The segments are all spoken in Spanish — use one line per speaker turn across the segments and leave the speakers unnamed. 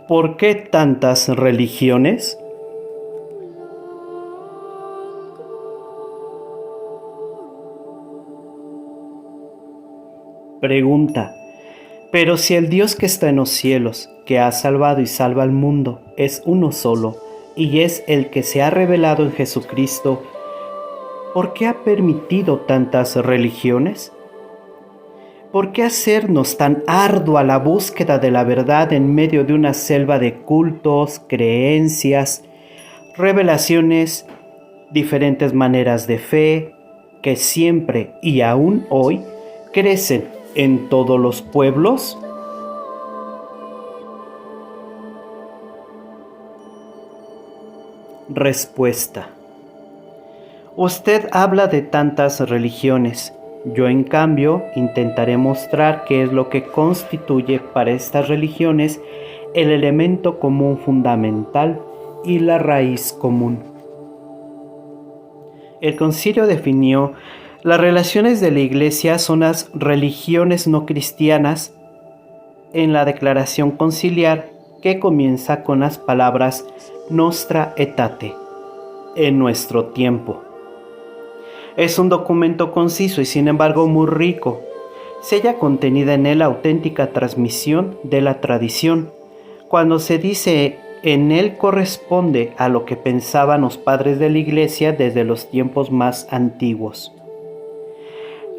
¿Por qué tantas religiones? Pregunta. Pero si el Dios que está en los cielos, que ha salvado y salva al mundo, es uno solo, y es el que se ha revelado en Jesucristo, ¿por qué ha permitido tantas religiones? ¿Por qué hacernos tan ardua la búsqueda de la verdad en medio de una selva de cultos, creencias, revelaciones, diferentes maneras de fe, que siempre y aún hoy crecen en todos los pueblos? Respuesta. Usted habla de tantas religiones. Yo, en cambio, intentaré mostrar qué es lo que constituye para estas religiones el elemento común fundamental y la raíz común. El concilio definió las relaciones de la Iglesia son las religiones no cristianas en la declaración conciliar que comienza con las palabras Nostra Aetate, en nuestro tiempo. Es un documento conciso y sin embargo muy rico. Se halla contenida en él auténtica transmisión de la tradición. Cuando se dice en él corresponde a lo que pensaban los padres de la Iglesia desde los tiempos más antiguos.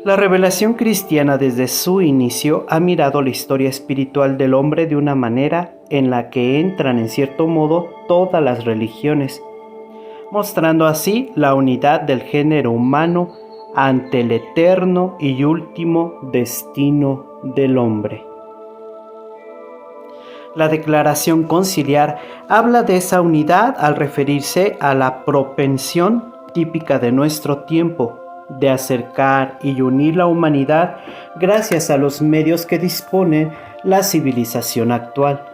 La revelación cristiana desde su inicio ha mirado la historia espiritual del hombre de una manera en la que entran en cierto modo todas las religiones, mostrando así la unidad del género humano ante el eterno y último destino del hombre. La declaración conciliar habla de esa unidad al referirse a la propensión típica de nuestro tiempo de acercar y unir la humanidad gracias a los medios que dispone la civilización actual.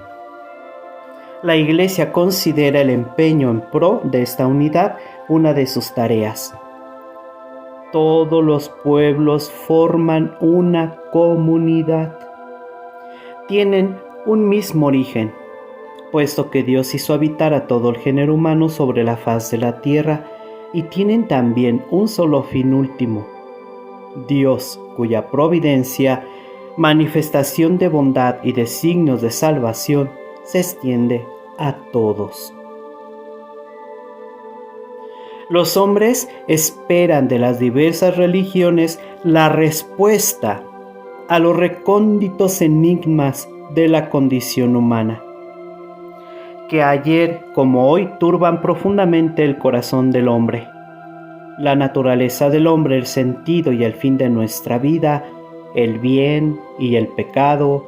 La Iglesia considera el empeño en pro de esta unidad una de sus tareas. Todos los pueblos forman una comunidad. Tienen un mismo origen, puesto que Dios hizo habitar a todo el género humano sobre la faz de la tierra, y tienen también un solo fin último, Dios, cuya providencia, manifestación de bondad y de signos de salvación, se extiende a todos. Los hombres esperan de las diversas religiones la respuesta a los recónditos enigmas de la condición humana, que ayer como hoy turban profundamente el corazón del hombre. La naturaleza del hombre, el sentido y el fin de nuestra vida, el bien y el pecado,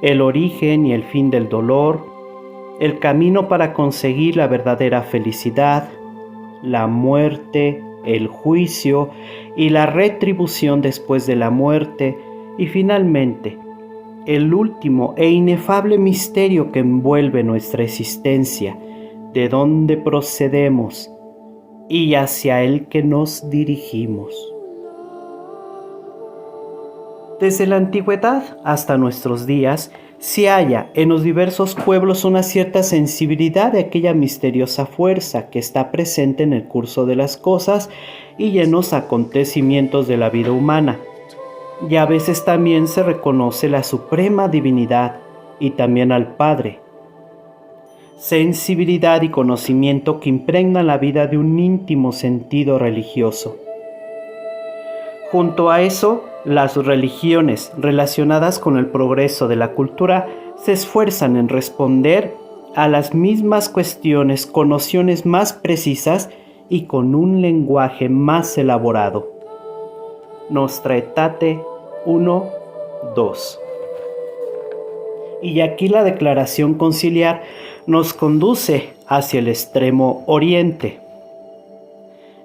el origen y el fin del dolor, el camino para conseguir la verdadera felicidad, la muerte, el juicio y la retribución después de la muerte, y finalmente, el último e inefable misterio que envuelve nuestra existencia, de dónde procedemos y hacia el que nos dirigimos. Desde la antigüedad hasta nuestros días, se halla en los diversos pueblos una cierta sensibilidad de aquella misteriosa fuerza que está presente en el curso de las cosas y en los acontecimientos de la vida humana. Y a veces también se reconoce la suprema divinidad y también al Padre. Sensibilidad y conocimiento que impregnan la vida de un íntimo sentido religioso. Junto a eso, las religiones relacionadas con el progreso de la cultura se esfuerzan en responder a las mismas cuestiones con nociones más precisas y con un lenguaje más elaborado. Nostra Aetate 1:2. Y aquí la declaración conciliar nos conduce hacia el extremo oriente.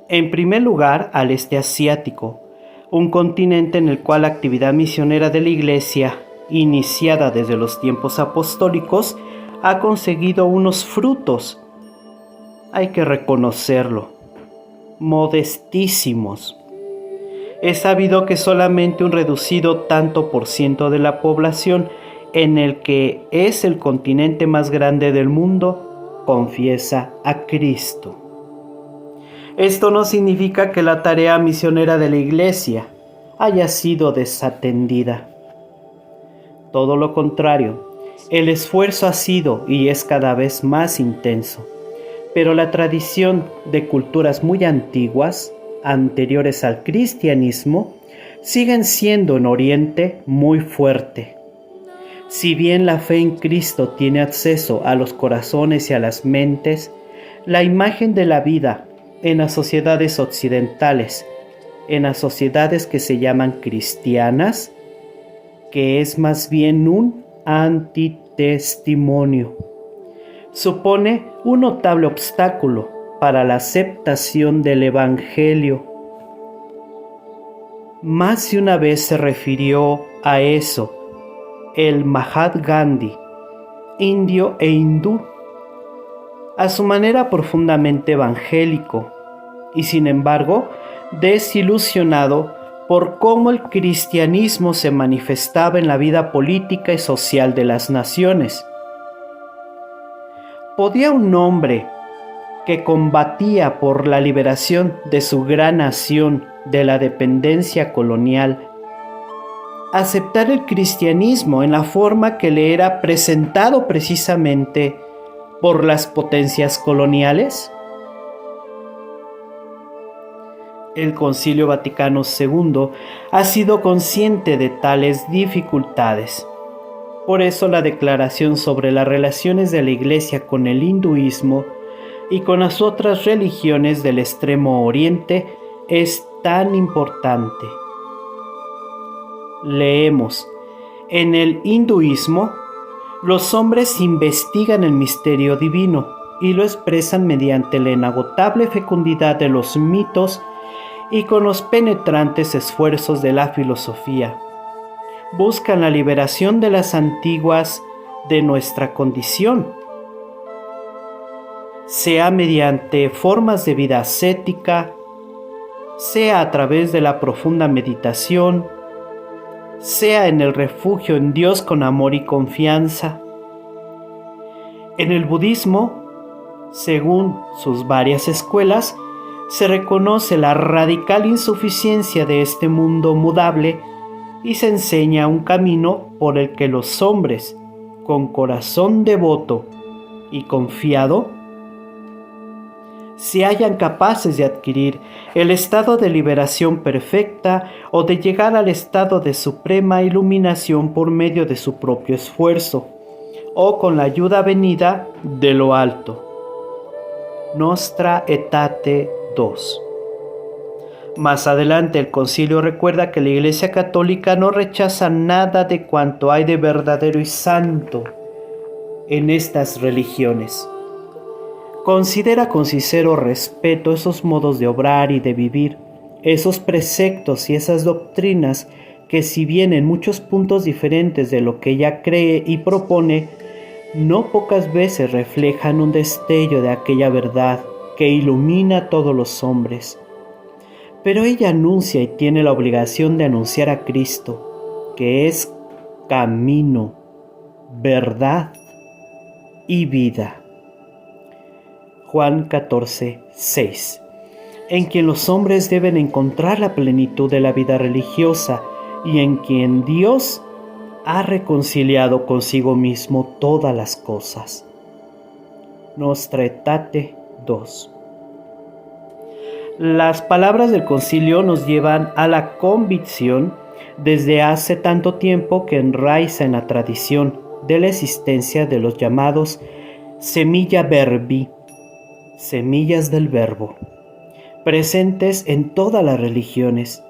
En primer lugar, al este asiático, un continente en el cual la actividad misionera de la Iglesia, iniciada desde los tiempos apostólicos, ha conseguido unos frutos, hay que reconocerlo, modestísimos. Es sabido que solamente un reducido tanto por ciento de la población en el que es el continente más grande del mundo, confiesa a Cristo. Esto no significa que la tarea misionera de la Iglesia haya sido desatendida. Todo lo contrario, el esfuerzo ha sido y es cada vez más intenso, pero la tradición de culturas muy antiguas, anteriores al cristianismo, siguen siendo en Oriente muy fuerte. Si bien la fe en Cristo tiene acceso a los corazones y a las mentes, la imagen de la vida en las sociedades occidentales, en las sociedades que se llaman cristianas, que es más bien un antitestimonio, supone un notable obstáculo para la aceptación del Evangelio. Más de una vez se refirió a eso el Mahatma Gandhi, indio e hindú, a su manera profundamente evangélico, y sin embargo desilusionado por cómo el cristianismo se manifestaba en la vida política y social de las naciones. ¿Podía un hombre que combatía por la liberación de su gran nación de la dependencia colonial aceptar el cristianismo en la forma que le era presentado precisamente por las potencias coloniales? El Concilio Vaticano II ha sido consciente de tales dificultades. Por eso la declaración sobre las relaciones de la Iglesia con el hinduismo y con las otras religiones del Extremo Oriente es tan importante. Leemos: en el hinduismo, los hombres investigan el misterio divino y lo expresan mediante la inagotable fecundidad de los mitos y con los penetrantes esfuerzos de la filosofía. Buscan la liberación de las antiguas de nuestra condición, sea mediante formas de vida ascética, sea a través de la profunda meditación, sea en el refugio en Dios con amor y confianza. En el budismo, según sus varias escuelas, se reconoce la radical insuficiencia de este mundo mudable y se enseña un camino por el que los hombres, con corazón devoto y confiado, se hallan capaces de adquirir el estado de liberación perfecta o de llegar al estado de suprema iluminación por medio de su propio esfuerzo o con la ayuda venida de lo alto. Nostra Aetate 2. Más adelante el concilio recuerda que la Iglesia Católica no rechaza nada de cuanto hay de verdadero y santo en estas religiones. Considera con sincero respeto esos modos de obrar y de vivir, esos preceptos y esas doctrinas que, si bien en muchos puntos diferentes de lo que ella cree y propone, no pocas veces reflejan un destello de aquella verdad que ilumina a todos los hombres. Pero ella anuncia y tiene la obligación de anunciar a Cristo, que es camino, verdad y vida. Juan 14:6, en quien los hombres deben encontrar la plenitud de la vida religiosa y en quien Dios ha reconciliado consigo mismo todas las cosas. Nostra Aetate 2. Las palabras del concilio nos llevan a la convicción desde hace tanto tiempo que enraiza en la tradición de la existencia de los llamados semilla verbi, semillas del verbo, presentes en todas las religiones.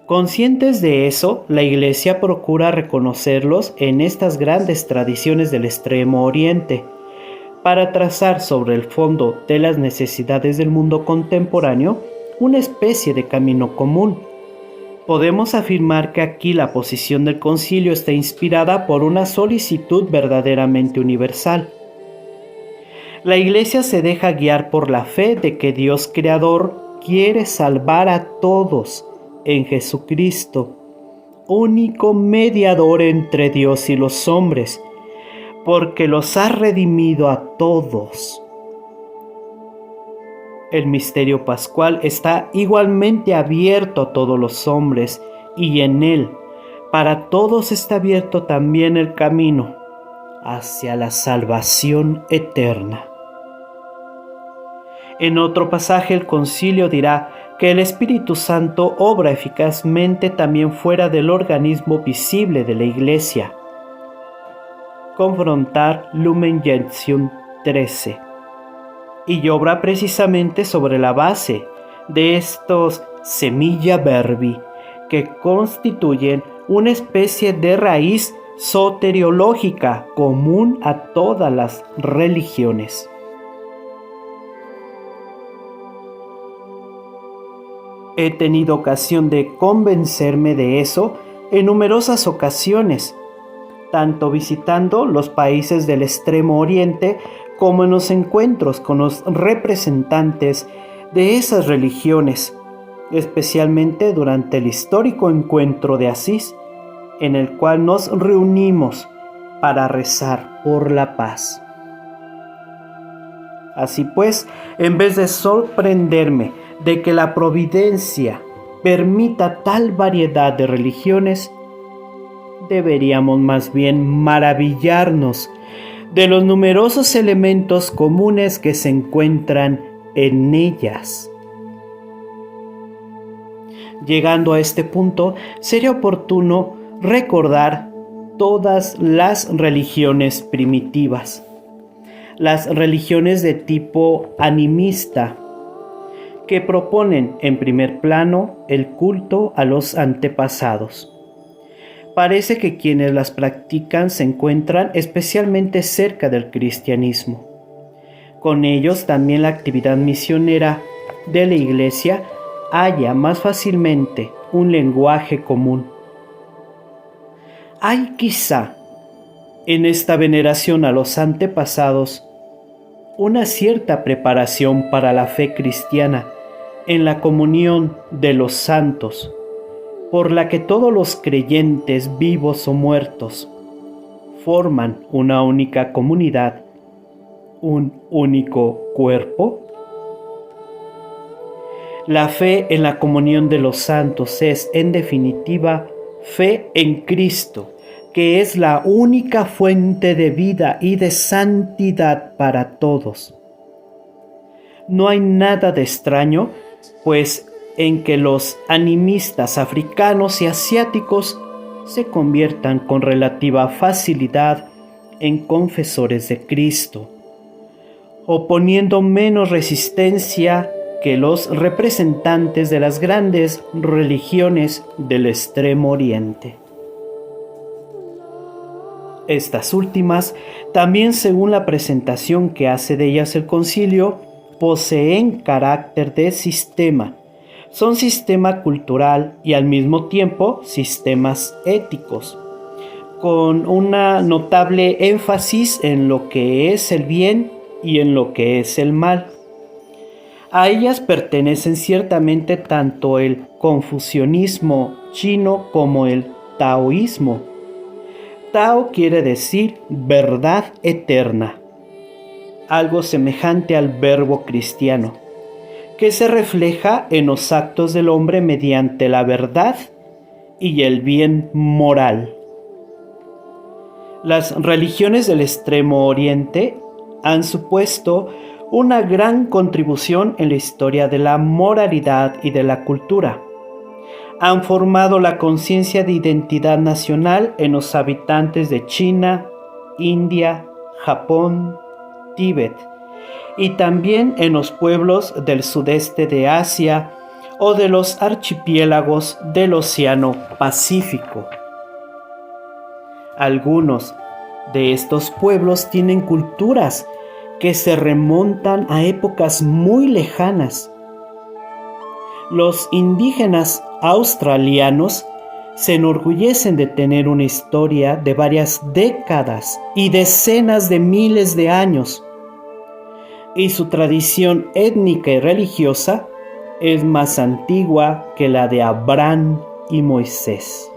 Conscientes de eso, la Iglesia procura reconocerlos en estas grandes tradiciones del Extremo Oriente, para trazar sobre el fondo de las necesidades del mundo contemporáneo una especie de camino común. Podemos afirmar que aquí la posición del concilio está inspirada por una solicitud verdaderamente universal. La Iglesia se deja guiar por la fe de que Dios Creador quiere salvar a todos en Jesucristo, único mediador entre Dios y los hombres, porque los ha redimido a todos. El misterio pascual está igualmente abierto a todos los hombres, y en él, para todos está abierto también el camino hacia la salvación eterna. En otro pasaje el concilio dirá que el Espíritu Santo obra eficazmente también fuera del organismo visible de la Iglesia. Confrontar Lumen Gentium 13. Y obra precisamente sobre la base de estos semilla verbi que constituyen una especie de raíz soteriológica común a todas las religiones. He tenido ocasión de convencerme de eso en numerosas ocasiones, tanto visitando los países del Extremo Oriente como en los encuentros con los representantes de esas religiones, especialmente durante el histórico encuentro de Asís, en el cual nos reunimos para rezar por la paz. Así pues, en vez de sorprenderme de que la providencia permita tal variedad de religiones, deberíamos más bien maravillarnos de los numerosos elementos comunes que se encuentran en ellas. Llegando a este punto, sería oportuno recordar todas las religiones primitivas, las religiones de tipo animista, que proponen en primer plano el culto a los antepasados. Parece que quienes las practican se encuentran especialmente cerca del cristianismo. Con ellos también la actividad misionera de la Iglesia halla más fácilmente un lenguaje común. Hay quizá en esta veneración a los antepasados una cierta preparación para la fe cristiana en la comunión de los santos, por la que todos los creyentes, vivos o muertos, forman una única comunidad, un único cuerpo. La fe en la comunión de los santos es, en definitiva, fe en Cristo, que es la única fuente de vida y de santidad para todos. No hay nada de extraño, pues, en que los animistas africanos y asiáticos se conviertan con relativa facilidad en confesores de Cristo, oponiendo menos resistencia que los representantes de las grandes religiones del Extremo Oriente. Estas últimas, también según la presentación que hace de ellas el concilio, poseen carácter de sistema. Son sistema cultural y al mismo tiempo sistemas éticos, con una notable énfasis en lo que es el bien y en lo que es el mal. A ellas pertenecen ciertamente tanto el confucianismo chino como el taoísmo. Tao quiere decir verdad eterna, algo semejante al verbo cristiano, que se refleja en los actos del hombre mediante la verdad y el bien moral. Las religiones del Extremo Oriente han supuesto una gran contribución en la historia de la moralidad y de la cultura. Han formado la conciencia de identidad nacional en los habitantes de China, India, Japón, Tíbet, y también en los pueblos del sudeste de Asia o de los archipiélagos del Océano Pacífico. Algunos de estos pueblos tienen culturas que se remontan a épocas muy lejanas. Los indígenas australianos se enorgullecen de tener una historia de varias décadas y decenas de miles de años, y su tradición étnica y religiosa es más antigua que la de Abraham y Moisés.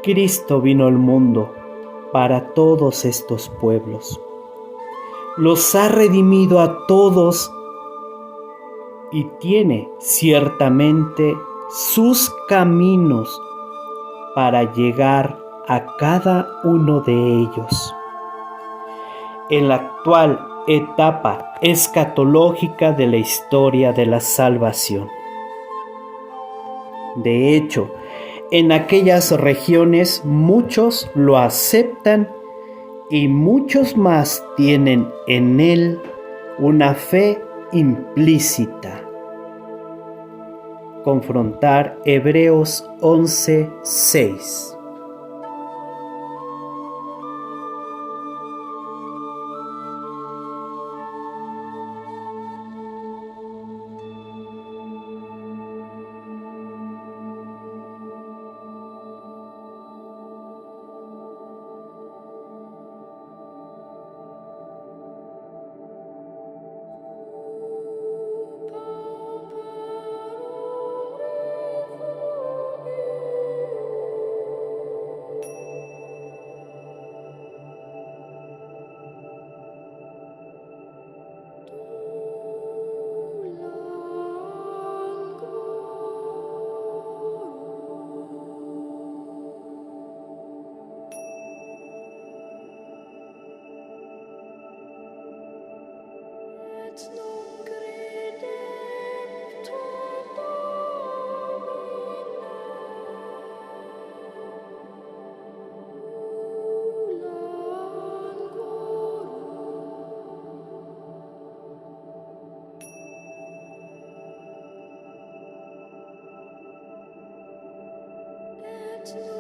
Cristo vino al mundo para todos estos pueblos. Los ha redimido a todos y tiene ciertamente sus caminos para llegar a cada uno de ellos. En la actual etapa escatológica de la historia de la salvación. De hecho, en aquellas regiones muchos lo aceptan y muchos más tienen en él una fe implícita. Confrontar Hebreos 11:6.
To